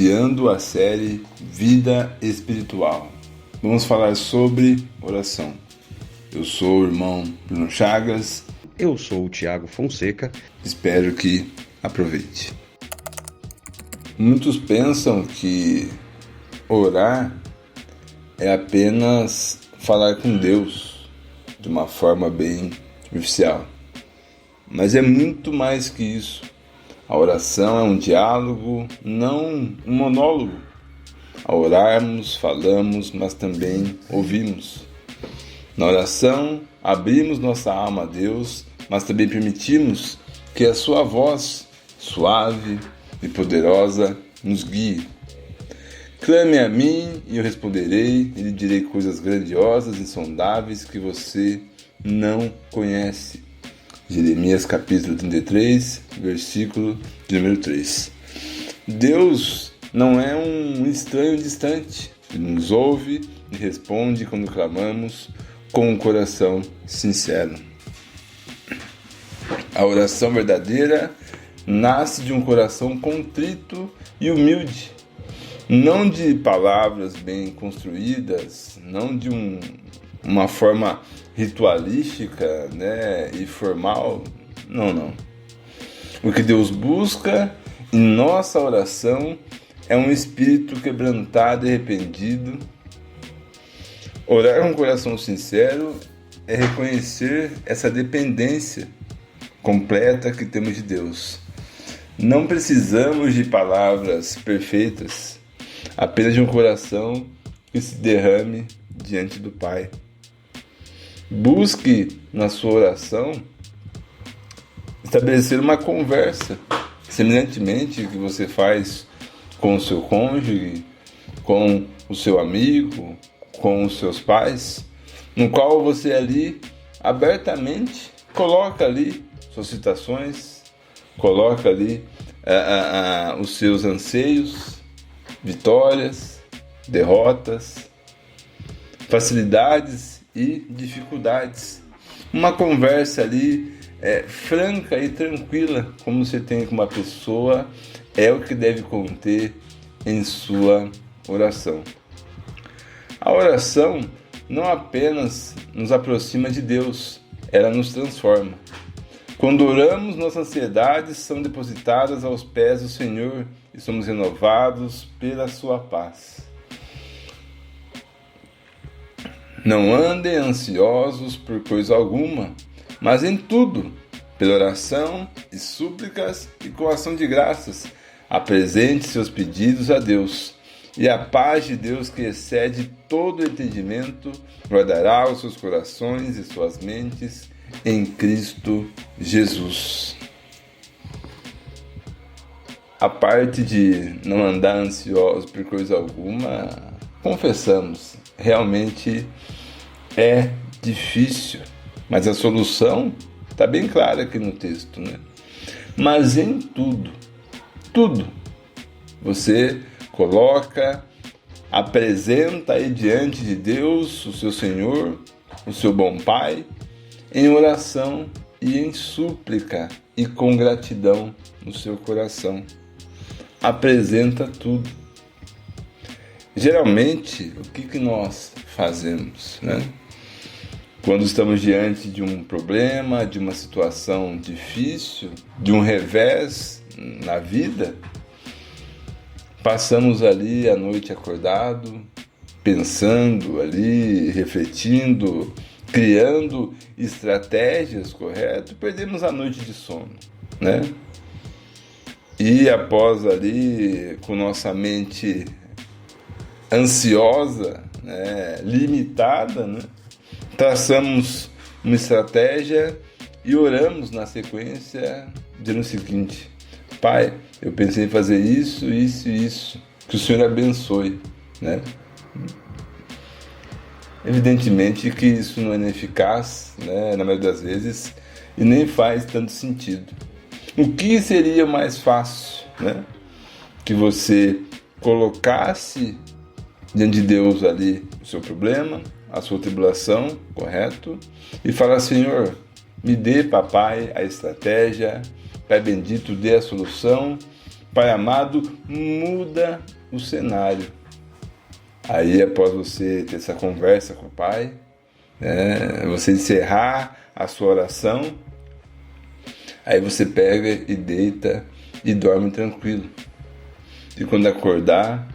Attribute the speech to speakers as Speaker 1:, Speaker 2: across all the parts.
Speaker 1: iniciando a série Vida Espiritual. Vamos falar sobre oração. Eu sou o irmão Bruno Chagas.
Speaker 2: Eu sou o Tiago Fonseca.
Speaker 1: Espero que aproveite. Muitos pensam que orar é apenas falar com Deus de uma forma bem superficial. Mas é muito mais que isso. A oração é um diálogo, não um monólogo. Ao orarmos, falamos, mas também ouvimos. Na oração, abrimos nossa alma a Deus, mas também permitimos que a sua voz, suave e poderosa, nos guie. Clame a mim e eu responderei, e lhe direi coisas grandiosas e insondáveis que você não conhece. Jeremias capítulo 33, versículo de número 3. Deus não é um estranho distante. Ele nos ouve e responde quando clamamos com um coração sincero. A oração verdadeira nasce de um coração contrito e humilde. Não de palavras bem construídas, não de uma forma ritualística, e formal. Não. O que Deus busca em nossa oração é um espírito quebrantado e arrependido. Orar com um coração sincero é reconhecer essa dependência completa que temos de Deus. Não precisamos de palavras perfeitas, apenas de um coração que se derrame diante do Pai. Busque na sua oração estabelecer uma conversa, semelhantemente que você faz com o seu cônjuge, com o seu amigo, com os seus pais, no qual você ali abertamente coloca ali suas citações, coloca ali os seus anseios, vitórias, derrotas, facilidades e dificuldades. Uma conversa ali franca e tranquila, como você tem com uma pessoa, é o que deve conter em sua oração. A oração não apenas nos aproxima de Deus, ela nos transforma. Quando oramos, nossas ansiedades são depositadas aos pés do Senhor e somos renovados pela sua paz. Não andem ansiosos por coisa alguma, mas em tudo, pela oração e súplicas e com ação de graças, apresente seus pedidos a Deus. E a paz de Deus, que excede todo entendimento, guardará os seus corações e suas mentes em Cristo Jesus. A parte de não andar ansiosos por coisa alguma, confessamos, realmente é difícil, mas a solução está bem clara aqui no texto, Mas em tudo, você coloca, apresenta aí diante de Deus, o seu Senhor, o seu bom Pai, em oração e em súplica e com gratidão no seu coração. Apresenta tudo. Geralmente, o que nós fazemos, Quando estamos diante de um problema, de uma situação difícil, de um revés na vida, passamos ali a noite acordado, pensando ali, refletindo, criando estratégias corretas, perdemos a noite de sono, E após ali, com nossa mente ansiosa, limitada, traçamos uma estratégia e oramos na sequência, dizendo o seguinte: Pai, eu pensei em fazer isso, que o Senhor abençoe, Evidentemente que isso não é ineficaz, na maioria das vezes, e nem faz tanto sentido. O que seria mais fácil, que você colocasse diante de Deus ali o seu problema, a sua tribulação, correto? E falar: Senhor, me dê, papai, a estratégia, Pai bendito, dê a solução, Pai amado, muda o cenário. Aí, após você ter essa conversa com o Pai, você encerrar a sua oração, aí você pega e deita e dorme tranquilo. E quando acordar,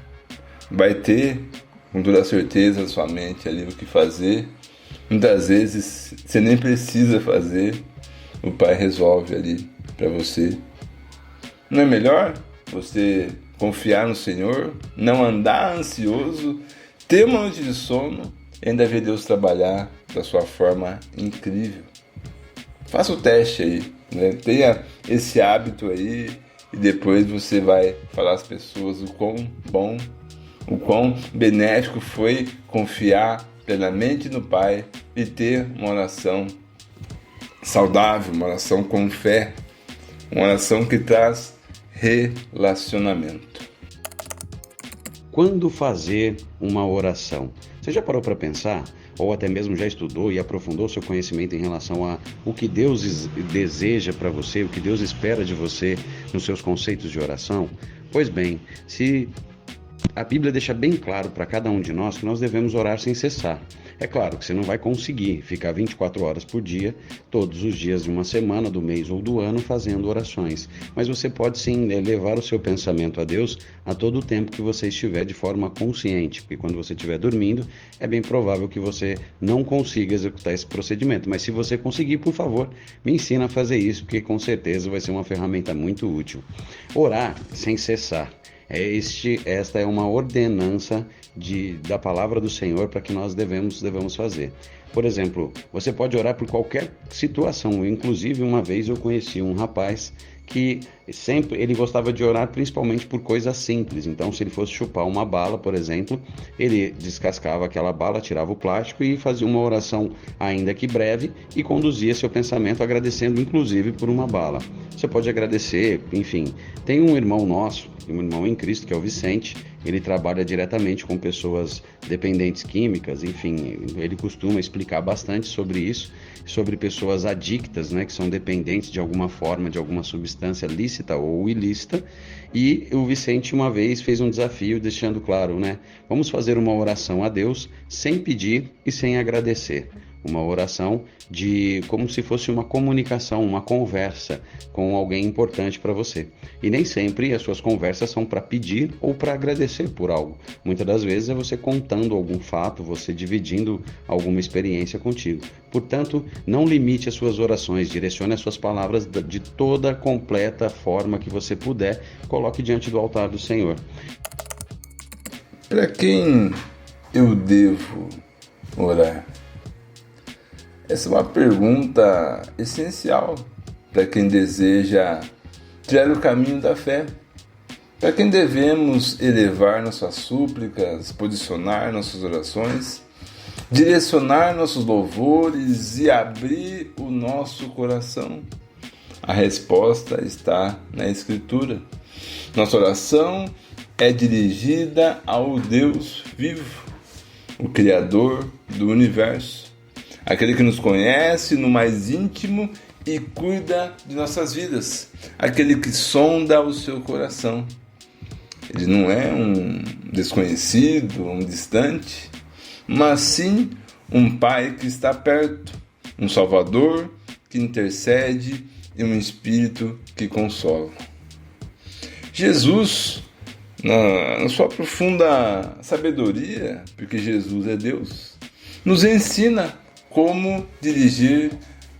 Speaker 1: vai ter com toda certeza na sua mente ali o que fazer. Muitas vezes você nem precisa fazer, o Pai resolve ali para você. Não é melhor você confiar no Senhor, não andar ansioso, ter uma noite de sono e ainda ver Deus trabalhar da sua forma incrível? Faça o teste aí, né? Tenha esse hábito aí e depois você vai falar às pessoas o quão bom, o quão benéfico foi confiar plenamente no Pai e ter uma oração saudável, uma oração com fé, uma oração que traz relacionamento.
Speaker 2: Quando fazer uma oração? Você já parou para pensar? Ou até mesmo já estudou e aprofundou seu conhecimento em relação a o que Deus deseja para você, o que Deus espera de você nos seus conceitos de oração? Pois bem, se a Bíblia deixa bem claro para cada um de nós que nós devemos orar sem cessar. É claro que você não vai conseguir ficar 24 horas por dia, todos os dias de uma semana, do mês ou do ano, fazendo orações. Mas você pode sim levar o seu pensamento a Deus a todo o tempo que você estiver de forma consciente. Porque quando você estiver dormindo, é bem provável que você não consiga executar esse procedimento. Mas se você conseguir, por favor, me ensina a fazer isso, porque com certeza vai ser uma ferramenta muito útil. Orar sem cessar. Esta é uma ordenança da palavra do Senhor para que nós devemos fazer. Por exemplo, você pode orar por qualquer situação. Inclusive, uma vez eu conheci um rapaz que sempre ele gostava de orar principalmente por coisas simples. Então, se ele fosse chupar uma bala, por exemplo, ele descascava aquela bala, tirava o plástico e fazia uma oração, ainda que breve, e conduzia seu pensamento agradecendo inclusive por uma bala. Você pode agradecer, enfim. Tem um irmão nosso, um irmão em Cristo, que é o Vicente. Ele trabalha diretamente com pessoas dependentes químicas, enfim, ele costuma explicar bastante sobre isso, sobre pessoas adictas, né, que são dependentes de alguma forma, de alguma substância lícita ou ilícita. E o Vicente uma vez fez um desafio deixando claro, né, vamos fazer uma oração a Deus sem pedir e sem agradecer. Uma oração como se fosse uma comunicação, uma conversa com alguém importante para você. E nem sempre as suas conversas são para pedir ou para agradecer por algo. Muitas das vezes é você contando algum fato, você dividindo alguma experiência contigo. Portanto, não limite as suas orações, direcione as suas palavras de toda a completa forma que você puder, coloque diante do altar do Senhor.
Speaker 1: Para quem eu devo orar? Essa é uma pergunta essencial para quem deseja trilhar o caminho da fé. Para quem devemos elevar nossas súplicas, posicionar nossas orações, direcionar nossos louvores e abrir o nosso coração. A resposta está na Escritura. Nossa oração é dirigida ao Deus vivo, o Criador do universo. Aquele que nos conhece no mais íntimo e cuida de nossas vidas. Aquele que sonda o seu coração. Ele não é um desconhecido, um distante, mas sim um Pai que está perto, um Salvador que intercede e um Espírito que consola. Jesus, na sua profunda sabedoria, porque Jesus é Deus, nos ensina como dirigir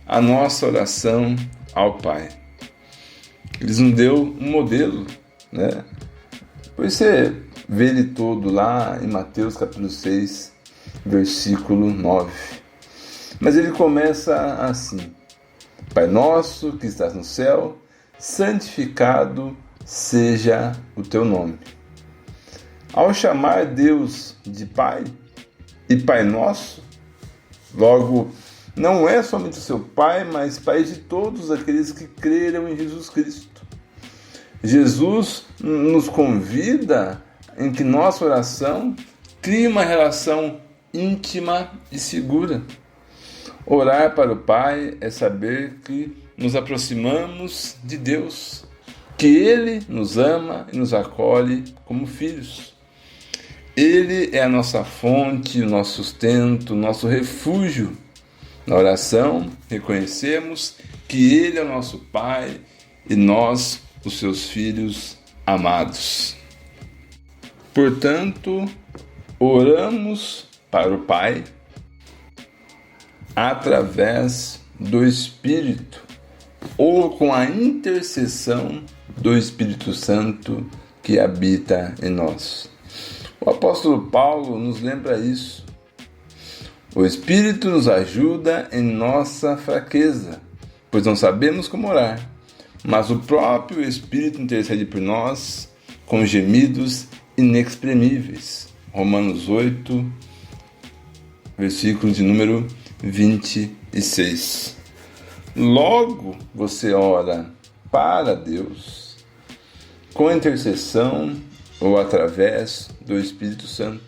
Speaker 1: a nossa oração ao Pai. Ele nos deu um modelo, né? Depois você vê ele todo lá em Mateus capítulo 6, versículo 9. Mas ele começa assim: Pai nosso que estás no céu, santificado seja o teu nome. Ao chamar Deus de Pai e Pai nosso, logo, não é somente o seu Pai, mas Pai de todos aqueles que creram em Jesus Cristo. Jesus nos convida em que nossa oração crie uma relação íntima e segura. Orar para o Pai é saber que nos aproximamos de Deus. que Ele nos ama e nos acolhe como filhos. Ele é a nossa fonte, o nosso sustento, o nosso refúgio. Na oração, reconhecemos que Ele é o nosso Pai e nós, os seus filhos amados. Portanto, oramos para o Pai através do Espírito, ou com a intercessão do Espírito Santo que habita em nós. O apóstolo Paulo nos lembra isso. O Espírito nos ajuda em nossa fraqueza, pois não sabemos como orar, mas o próprio Espírito intercede por nós com gemidos inexprimíveis. Romanos 8, versículo de número 26. Logo você ora para Deus com intercessão ou através do Espírito Santo.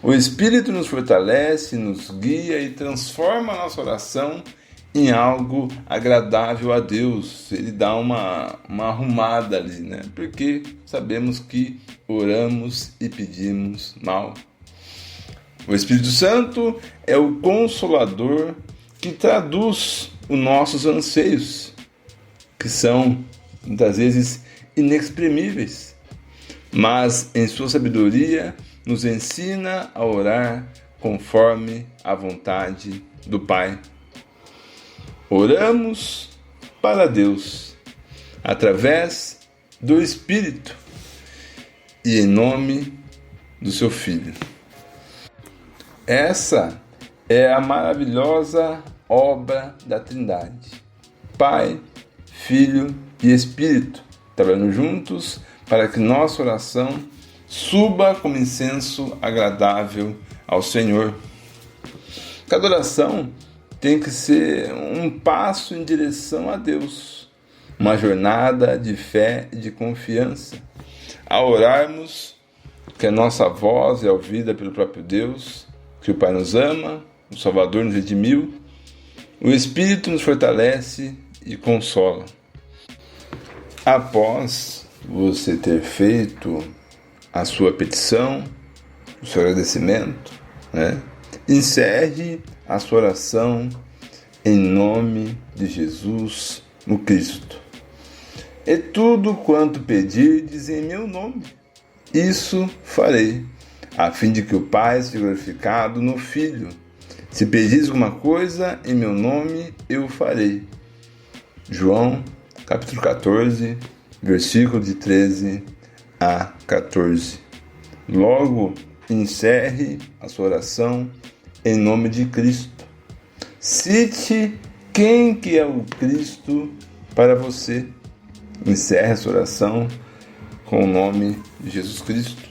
Speaker 1: O Espírito nos fortalece, nos guia e transforma a nossa oração em algo agradável a Deus. Ele dá uma arrumada ali, né? Porque sabemos que oramos e pedimos mal. O Espírito Santo é o Consolador que traduz os nossos anseios, que são muitas vezes inexprimíveis, mas em sua sabedoria nos ensina a orar conforme a vontade do Pai. Oramos para Deus através do Espírito e em nome do seu Filho. Essa é a maravilhosa obra da Trindade. Pai, Filho e Espírito, trabalhando juntos para que nossa oração suba como incenso agradável ao Senhor. Cada oração tem que ser um passo em direção a Deus, uma jornada de fé e de confiança. Ao orarmos, que a nossa voz é ouvida pelo próprio Deus, que o Pai nos ama, o Salvador nos redimiu, o Espírito nos fortalece e consola. Após você ter feito a sua petição, o seu agradecimento, encerre a sua oração em nome de Jesus, o Cristo. E tudo quanto pedirdes em meu nome, isso farei, a fim de que o Pai seja glorificado no Filho. Se pedis alguma coisa em meu nome, eu farei. João, capítulo 14, versículo de 13 a 14. Logo, encerre a sua oração em nome de Cristo. Cite quem que é o Cristo para você. Encerre a sua oração com o nome de Jesus Cristo.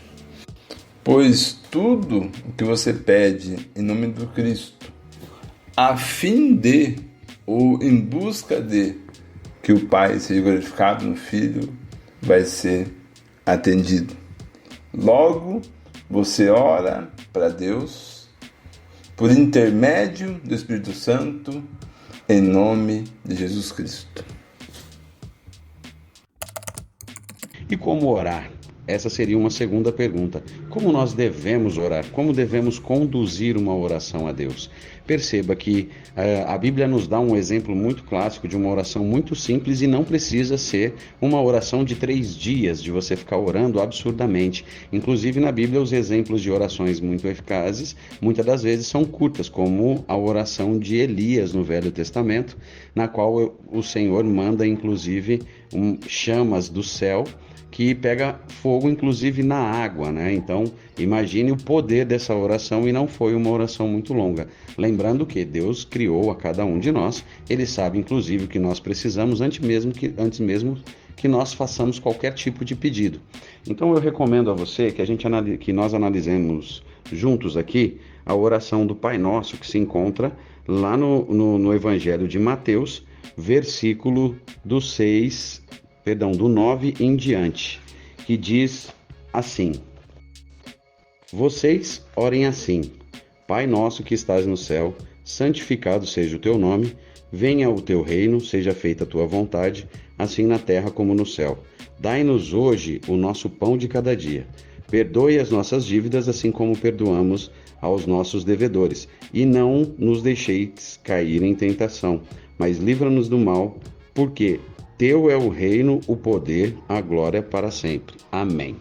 Speaker 1: Pois tudo o que você pede em nome do Cristo, a fim de, ou em busca de, que o Pai seja glorificado no Filho, vai ser atendido. Logo, você ora para Deus, por intermédio do Espírito Santo, em nome de Jesus Cristo.
Speaker 2: E como orar? Essa seria uma segunda pergunta. Como nós devemos orar? Como devemos conduzir uma oração a Deus? Perceba que a Bíblia nos dá um exemplo muito clássico de uma oração muito simples e não precisa ser uma oração de 3 dias, de você ficar orando absurdamente. Inclusive na Bíblia os exemplos de orações muito eficazes, muitas das vezes são curtas, como a oração de Elias no Velho Testamento, na qual o Senhor manda inclusive chamas do céu, que pega fogo inclusive na água, né? Então, imagine o poder dessa oração, e não foi uma oração muito longa. Lembrando que Deus criou a cada um de nós, Ele sabe inclusive o que nós precisamos antes mesmo que nós façamos qualquer tipo de pedido. Então eu recomendo a você que nós analisemos juntos aqui a oração do Pai Nosso, que se encontra lá no Evangelho de Mateus, versículo do 9 em diante, que diz assim: Vocês orem assim: Pai nosso que estás no céu, santificado seja o teu nome, Venha o teu reino, seja feita a tua vontade, assim na terra como no céu. Dai-nos hoje o nosso pão de cada dia. Perdoe as nossas dívidas, assim como perdoamos aos nossos devedores. E não nos deixeis cair em tentação, mas livra-nos do mal, porque teu é o reino, o poder, a glória para sempre. Amém.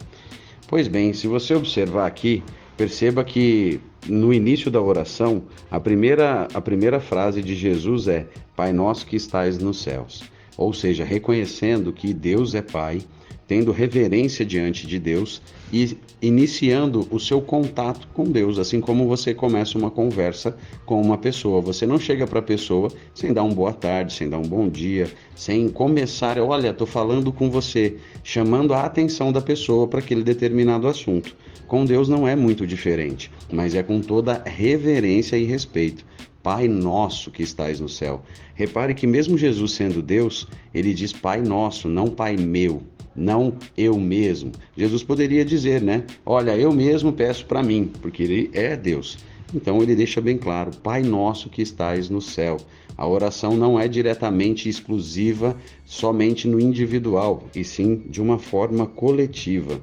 Speaker 2: Pois bem, se você observar aqui, perceba que no início da oração, a primeira frase de Jesus é: Pai nosso que estais nos céus. Ou seja, reconhecendo que Deus é Pai, tendo reverência diante de Deus e iniciando o seu contato com Deus, assim como você começa uma conversa com uma pessoa. Você não chega para a pessoa sem dar um boa tarde, sem dar um bom dia, sem começar, olha, estou falando com você, chamando a atenção da pessoa para aquele determinado assunto. Com Deus não é muito diferente, mas é com toda reverência e respeito. Pai nosso que estais no céu. Repare que mesmo Jesus sendo Deus, ele diz Pai nosso, não Pai meu, não eu mesmo. Jesus poderia dizer, né? Olha, eu mesmo peço para mim, porque ele é Deus. Então ele deixa bem claro, Pai nosso que estais no céu. A oração não é diretamente exclusiva somente no individual, e sim de uma forma coletiva.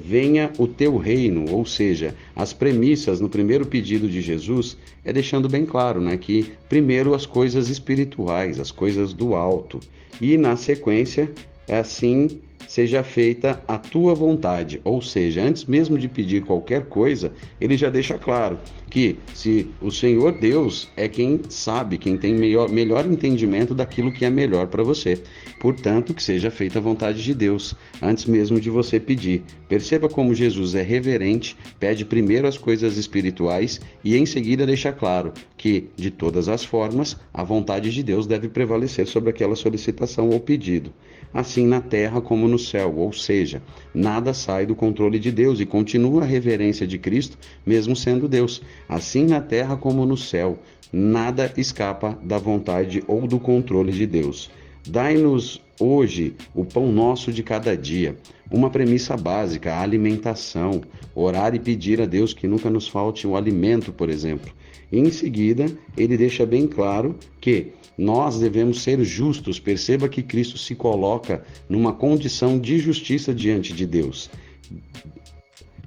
Speaker 2: Venha o teu reino, ou seja, as premissas no primeiro pedido de Jesus é deixando bem claro, né, que primeiro as coisas espirituais, as coisas do alto, e na sequência é assim seja feita a tua vontade, ou seja, antes mesmo de pedir qualquer coisa, ele já deixa claro que se o Senhor Deus é quem sabe, quem tem melhor entendimento daquilo que é melhor para você. Portanto, que seja feita a vontade de Deus, antes mesmo de você pedir. Perceba como Jesus é reverente, pede primeiro as coisas espirituais e em seguida deixa claro que, de todas as formas, a vontade de Deus deve prevalecer sobre aquela solicitação ou pedido. Assim na terra como no céu, ou seja, nada sai do controle de Deus e continua a reverência de Cristo, mesmo sendo Deus. Assim na terra como no céu, nada escapa da vontade ou do controle de Deus. Dai-nos hoje o pão nosso de cada dia. Uma premissa básica, a alimentação. Orar e pedir a Deus que nunca nos falte um alimento, por exemplo. E em seguida, ele deixa bem claro que nós devemos ser justos. Perceba que Cristo se coloca numa condição de justiça diante de Deus.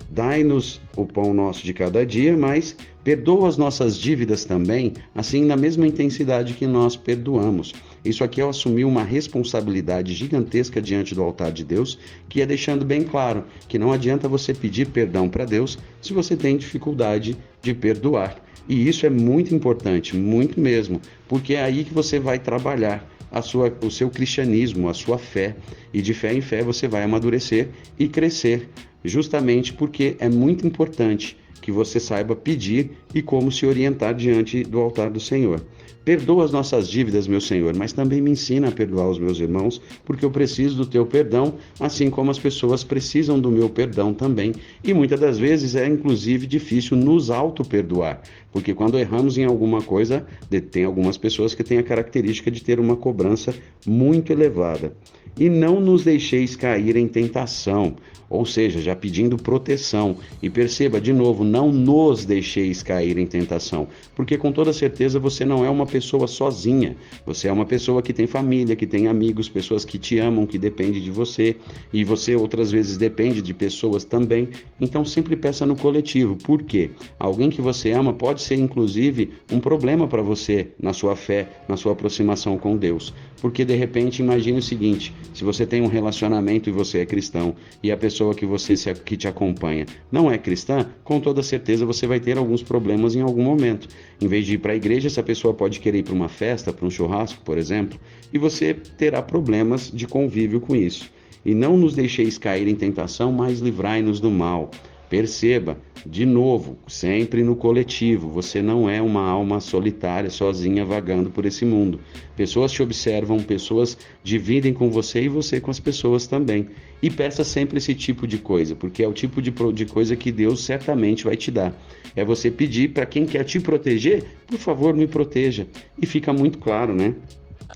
Speaker 2: Dai-nos o pão nosso de cada dia, mas perdoa as nossas dívidas também, assim na mesma intensidade que nós perdoamos. Isso aqui é assumir uma responsabilidade gigantesca diante do altar de Deus, que é deixando bem claro que não adianta você pedir perdão para Deus se você tem dificuldade de perdoar. E isso é muito importante, muito mesmo, porque é aí que você vai trabalhar o seu cristianismo, a sua fé, e de fé em fé você vai amadurecer e crescer, justamente porque é muito importante que você saiba pedir e como se orientar diante do altar do Senhor. Perdoa as nossas dívidas, meu Senhor, mas também me ensina a perdoar os meus irmãos, porque eu preciso do teu perdão, assim como as pessoas precisam do meu perdão também. E muitas das vezes é inclusive difícil nos auto-perdoar, porque quando erramos em alguma coisa, tem algumas pessoas que têm a característica de ter uma cobrança muito elevada. E não nos deixeis cair em tentação, ou seja, já pedindo proteção. E perceba, de novo, não nos deixeis cair em tentação, porque com toda certeza você não é uma pessoa sozinha. Você é uma pessoa que tem família, que tem amigos, pessoas que te amam, que dependem de você, e você outras vezes depende de pessoas também. Então sempre peça no coletivo. Por quê? Alguém que você ama pode ser inclusive um problema para você na sua fé, na sua aproximação com Deus. Porque de repente imagine o seguinte: se você tem um relacionamento e você é cristão e a pessoa que te acompanha não é cristã, com toda certeza você vai ter alguns problemas em algum momento. Em vez de ir para a igreja, essa pessoa pode querer ir para uma festa, para um churrasco, por exemplo, e você terá problemas de convívio com isso. E não nos deixeis cair em tentação, mas livrai-nos do mal. Perceba, de novo, sempre no coletivo, você não é uma alma solitária, sozinha, vagando por esse mundo. Pessoas te observam, pessoas dividem com você e você com as pessoas também. E peça sempre esse tipo de coisa, porque é o tipo de coisa que Deus certamente vai te dar. É você pedir para quem quer te proteger, por favor, me proteja. E fica muito claro, né?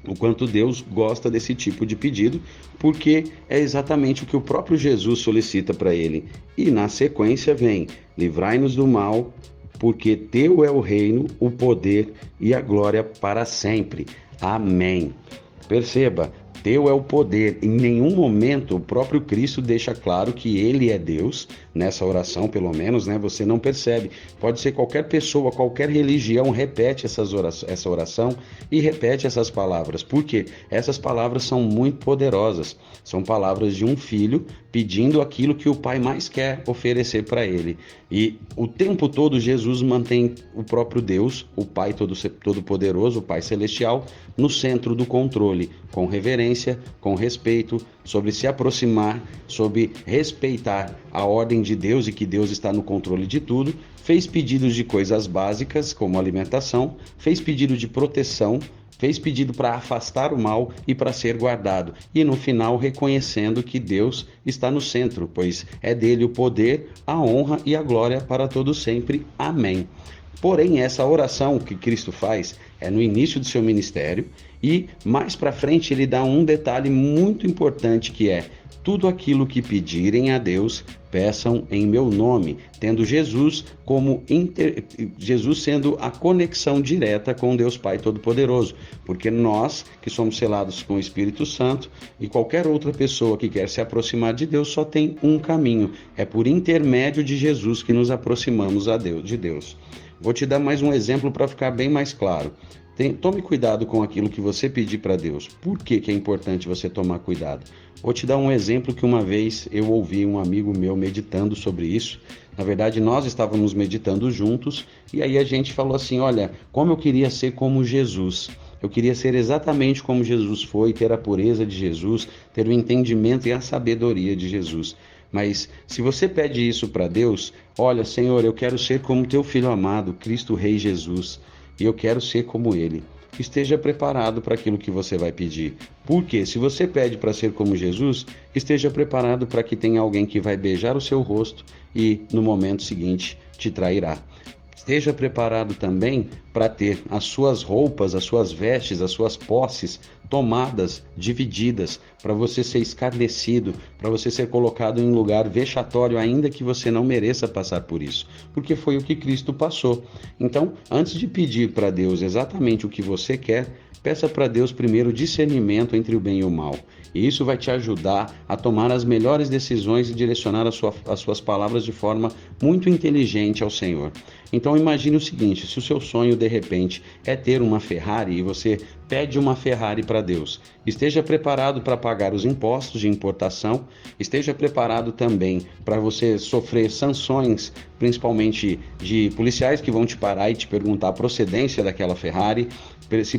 Speaker 2: O quanto Deus gosta desse tipo de pedido, porque é exatamente o que o próprio Jesus solicita para ele. E na sequência vem: livrai-nos do mal, porque teu é o reino, o poder e a glória para sempre. Amém. Perceba, teu é o poder. Em nenhum momento o próprio Cristo deixa claro que ele é Deus, nessa oração pelo menos, né? Você não percebe. Pode ser qualquer pessoa, qualquer religião repete essa oração e repete essas palavras. Por quê? Essas palavras são muito poderosas. São palavras de um filho pedindo aquilo que o pai mais quer oferecer para ele. E o tempo todo Jesus mantém o próprio Deus, o Pai Todo-Poderoso, o Pai Celestial, no centro do controle, com reverência, com respeito, sobre se aproximar, sobre respeitar a ordem de Deus e que Deus está no controle de tudo. Fez pedidos de coisas básicas, como alimentação, fez pedido de proteção, fez pedido para afastar o mal e para ser guardado. E no final reconhecendo que Deus está no centro, pois é dele o poder, a honra e a glória para todos sempre. Amém. Porém, essa oração que Cristo faz é no início do seu ministério e mais para frente ele dá um detalhe muito importante que é: tudo aquilo que pedirem a Deus, peçam em meu nome, tendo Jesus sendo a conexão direta com Deus Pai Todo-Poderoso, porque nós que somos selados com o Espírito Santo e qualquer outra pessoa que quer se aproximar de Deus só tem um caminho, é por intermédio de Jesus que nos aproximamos de Deus. Vou te dar mais um exemplo para ficar bem mais claro. Tome cuidado com aquilo que você pedir para Deus. Por que é importante você tomar cuidado? Vou te dar um exemplo que uma vez eu ouvi um amigo meu meditando sobre isso. Na verdade, nós estávamos meditando juntos e aí a gente falou assim: olha, como eu queria ser como Jesus. Eu queria ser exatamente como Jesus foi, ter a pureza de Jesus, ter o entendimento e a sabedoria de Jesus. Mas se você pede isso para Deus, olha, Senhor, eu quero ser como teu filho amado, Cristo Rei Jesus, e eu quero ser como ele. Esteja preparado para aquilo que você vai pedir. Porque se você pede para ser como Jesus, esteja preparado para que tenha alguém que vai beijar o seu rosto e no momento seguinte te trairá. Esteja preparado também para ter as suas roupas, as suas vestes, as suas posses tomadas, divididas, para você ser escarnecido, para você ser colocado em um lugar vexatório, ainda que você não mereça passar por isso, porque foi o que Cristo passou. Então, antes de pedir para Deus exatamente o que você quer, peça para Deus primeiro discernimento entre o bem e o mal. E isso vai te ajudar a tomar as melhores decisões e direcionar as suas palavras de forma muito inteligente ao Senhor. Então imagine o seguinte: se o seu sonho de repente é ter uma Ferrari e você pede uma Ferrari para Deus, esteja preparado para pagar os impostos de importação, esteja preparado também para você sofrer sanções, principalmente de policiais que vão te parar e te perguntar a procedência daquela Ferrari.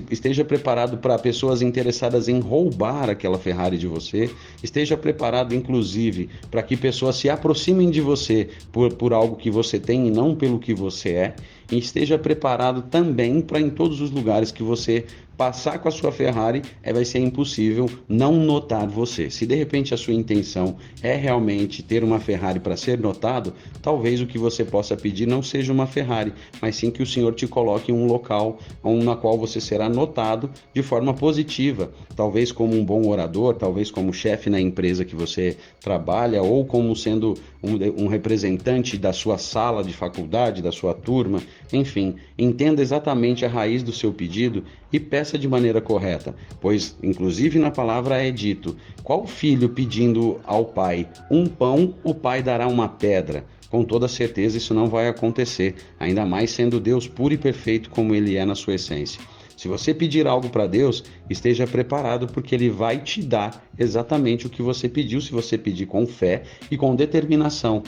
Speaker 2: Esteja preparado para pessoas interessadas em roubar aquela Ferrari de você. Esteja preparado, inclusive, para que pessoas se aproximem de você por algo que você tem e não pelo que você é. E esteja preparado também para, em todos os lugares que você passar com a sua Ferrari, vai ser impossível não notar você. Se de repente a sua intenção é realmente ter uma Ferrari para ser notado, talvez o que você possa pedir não seja uma Ferrari, mas sim que o Senhor te coloque em um local na qual você será notado de forma positiva, talvez como um bom orador, talvez como chefe na empresa que você trabalha, ou como sendo um representante da sua sala de faculdade, da sua turma. Enfim, entenda exatamente a raiz do seu pedido e peça de maneira correta, pois inclusive na palavra é dito: qual filho pedindo ao pai um pão, o pai dará uma pedra? Com toda certeza isso não vai acontecer, ainda mais sendo Deus puro e perfeito como ele é na sua essência. Se você pedir algo para Deus, esteja preparado, porque Ele vai te dar exatamente o que você pediu, se você pedir com fé e com determinação.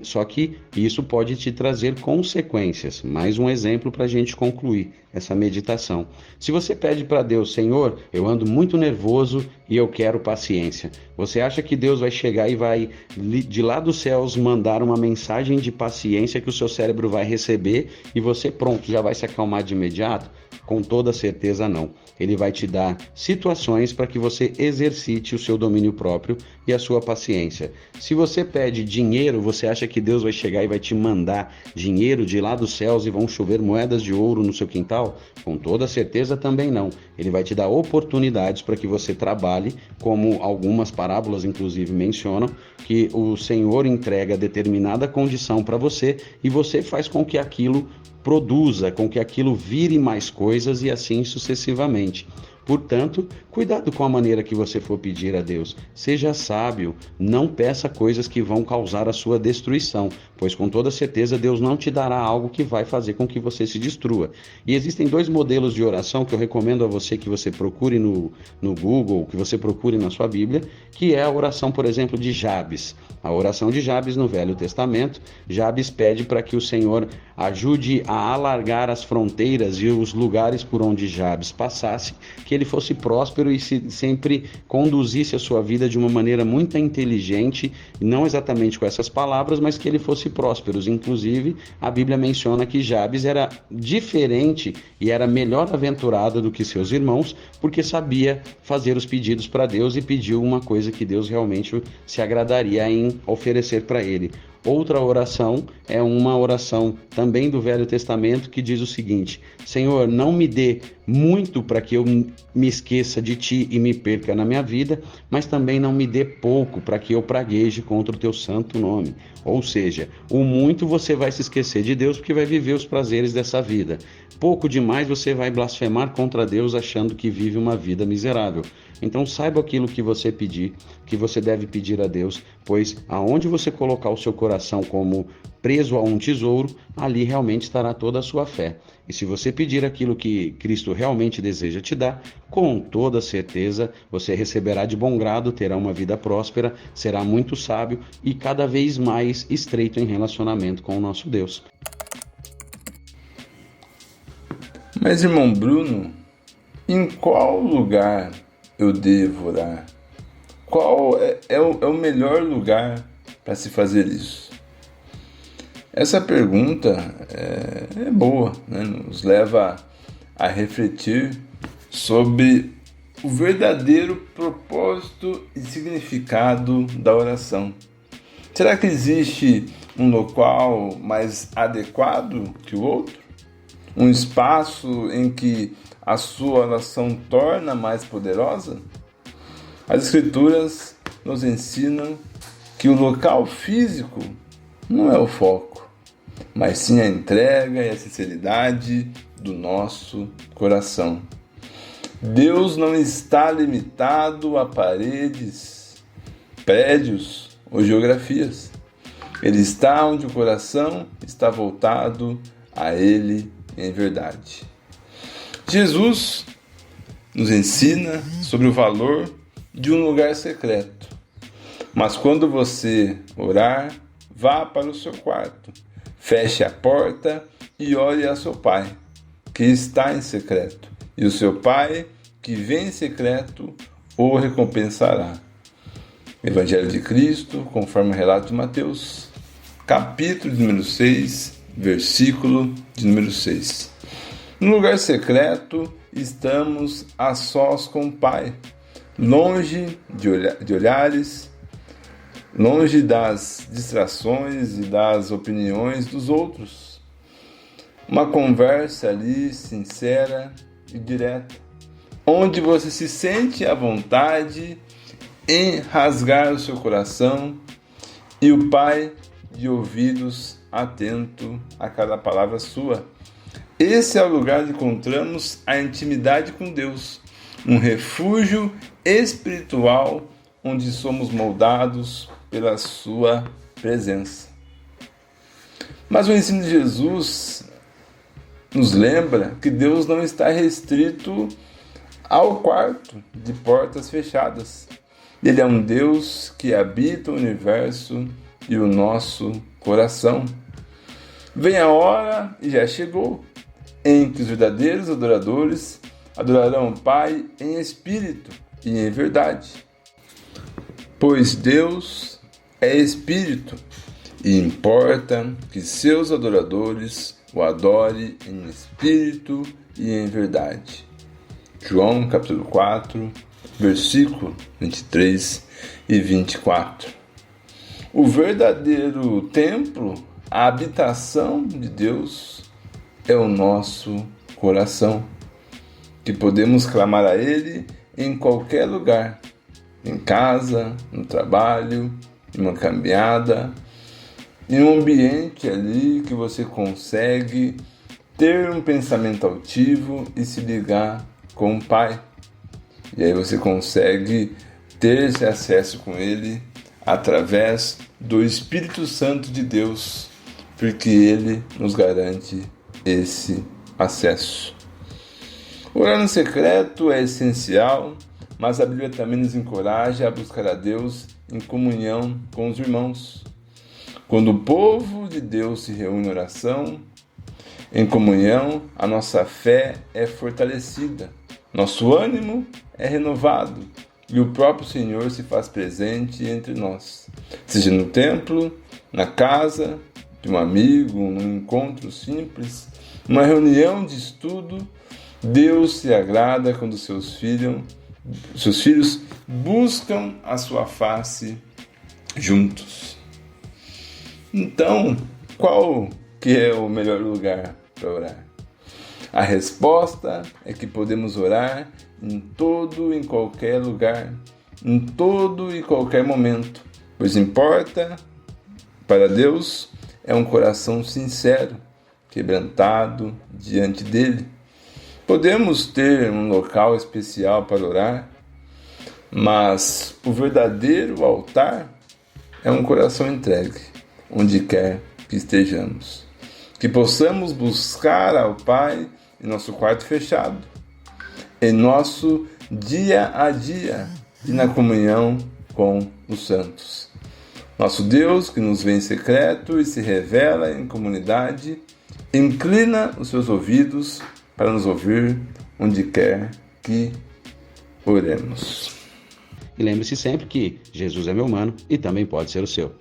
Speaker 2: Só que isso pode te trazer consequências. Mais um exemplo para a gente concluir essa meditação. Se você pede para Deus: Senhor, eu ando muito nervoso e eu quero paciência. Você acha que Deus vai chegar e vai, de lá dos céus, mandar uma mensagem de paciência que o seu cérebro vai receber e você, pronto, já vai se acalmar de imediato? Com toda certeza não. Ele vai te dar situações para que você exercite o seu domínio próprio e a sua paciência. Se você pede dinheiro, você acha que Deus vai chegar e vai te mandar dinheiro de lá dos céus e vão chover moedas de ouro no seu quintal? Com toda certeza também não. Ele vai te dar oportunidades para que você trabalhe, como algumas parábolas inclusive mencionam, que o Senhor entrega determinada condição para você e você faz com que aquilo produza, com que aquilo vire mais coisas e assim sucessivamente. Portanto, cuidado com a maneira que você for pedir a Deus. Seja sábio, não peça coisas que vão causar a sua destruição, pois com toda certeza Deus não te dará algo que vai fazer com que você se destrua. E existem dois modelos de oração que eu recomendo a você que você procure no Google, que você procure na sua Bíblia, que é a oração, por exemplo, de Jabes. A oração de Jabes no Velho Testamento, Jabes pede para que o Senhor ajude a alargar as fronteiras e os lugares por onde Jabes passasse, que ele fosse próspero e sempre conduzisse a sua vida de uma maneira muito inteligente, não exatamente com essas palavras, mas que ele fosse próspero. Inclusive, a Bíblia menciona que Jabes era diferente e era melhor aventurado do que seus irmãos, porque sabia fazer os pedidos para Deus e pediu uma coisa que Deus realmente se agradaria em oferecer para ele. Outra oração é uma oração também do Velho Testamento que diz o seguinte: Senhor, não me dê muito para que eu me esqueça de Ti e me perca na minha vida, mas também não me dê pouco para que eu pragueje contra o Teu santo nome. Ou seja, o muito você vai se esquecer de Deus porque vai viver os prazeres dessa vida. Pouco demais você vai blasfemar contra Deus achando que vive uma vida miserável. Então saiba aquilo que você pedir, que você deve pedir a Deus, pois aonde você colocar o seu coração como preso a um tesouro, ali realmente estará toda a sua fé. E se você pedir aquilo que Cristo realmente deseja te dar, com toda certeza você receberá de bom grado, terá uma vida próspera, será muito sábio e cada vez mais estreito em relacionamento com o nosso Deus.
Speaker 1: Mas, irmão Bruno, em qual lugar eu devo orar? Qual é o melhor lugar para se fazer isso? Essa pergunta é boa, né? Nos leva a refletir sobre o verdadeiro propósito e significado da oração. Será que existe um local mais adequado que o outro? Um espaço em que a sua oração torna mais poderosa? As Escrituras nos ensinam que o local físico não é o foco, mas sim a entrega e a sinceridade do nosso coração. Deus não está limitado a paredes, prédios ou geografias. Ele está onde o coração está voltado a Ele em verdade. Jesus nos ensina sobre o valor de um lugar secreto. Mas quando você orar, vá para o seu quarto, feche a porta e ore a seu Pai, que está em secreto. E o seu Pai, que vem em secreto, o recompensará. Evangelho de Cristo, conforme o relato de Mateus, capítulo de número 6, versículo de número 6. No lugar secreto, estamos a sós com o Pai, longe de olhares, longe das distrações e das opiniões dos outros. Uma conversa ali sincera e direta, onde você se sente à vontade em rasgar o seu coração e o Pai de ouvidos atento a cada palavra sua. Esse é o lugar onde encontramos a intimidade com Deus, um refúgio espiritual onde somos moldados pela sua presença. Mas o ensino de Jesus nos lembra que Deus não está restrito ao quarto de portas fechadas. Ele é um Deus que habita o universo e o nosso coração. Vem a hora, e já chegou, em que os verdadeiros adoradores adorarão o Pai em espírito e em verdade. Pois Deus é espírito, e importa que seus adoradores o adorem em espírito e em verdade. João capítulo 4, versículo 23 e 24. O verdadeiro templo, a habitação de Deus, é o nosso coração, que podemos clamar a Ele em qualquer lugar, em casa, no trabalho, em uma caminhada, em um ambiente ali que você consegue ter um pensamento altivo e se ligar com o Pai. E aí você consegue ter esse acesso com Ele através do Espírito Santo de Deus, porque Ele nos garante esse acesso. Orar no secreto é essencial, mas a Bíblia também nos encoraja a buscar a Deus em comunhão com os irmãos. Quando o povo de Deus se reúne em oração, em comunhão, a nossa fé é fortalecida, nosso ânimo é renovado e o próprio Senhor se faz presente entre nós, seja no templo, na casa de um amigo, num encontro simples, numa reunião de estudo. Deus se agrada quando seus filhos buscam a sua face juntos. Então, qual que é o melhor lugar para orar? A resposta é que podemos orar em todo e em qualquer lugar, em todo e qualquer momento, pois importa para Deus é um coração sincero, quebrantado diante dele. Podemos ter um local especial para orar, mas o verdadeiro altar é um coração entregue, onde quer que estejamos. Que possamos buscar ao Pai em nosso quarto fechado, em nosso dia a dia e na comunhão com os santos. Nosso Deus, que nos vê em secreto e se revela em comunidade, inclina os seus ouvidos para nos ouvir onde quer que oremos.
Speaker 2: E lembre-se sempre que Jesus é meu mano e também pode ser o seu.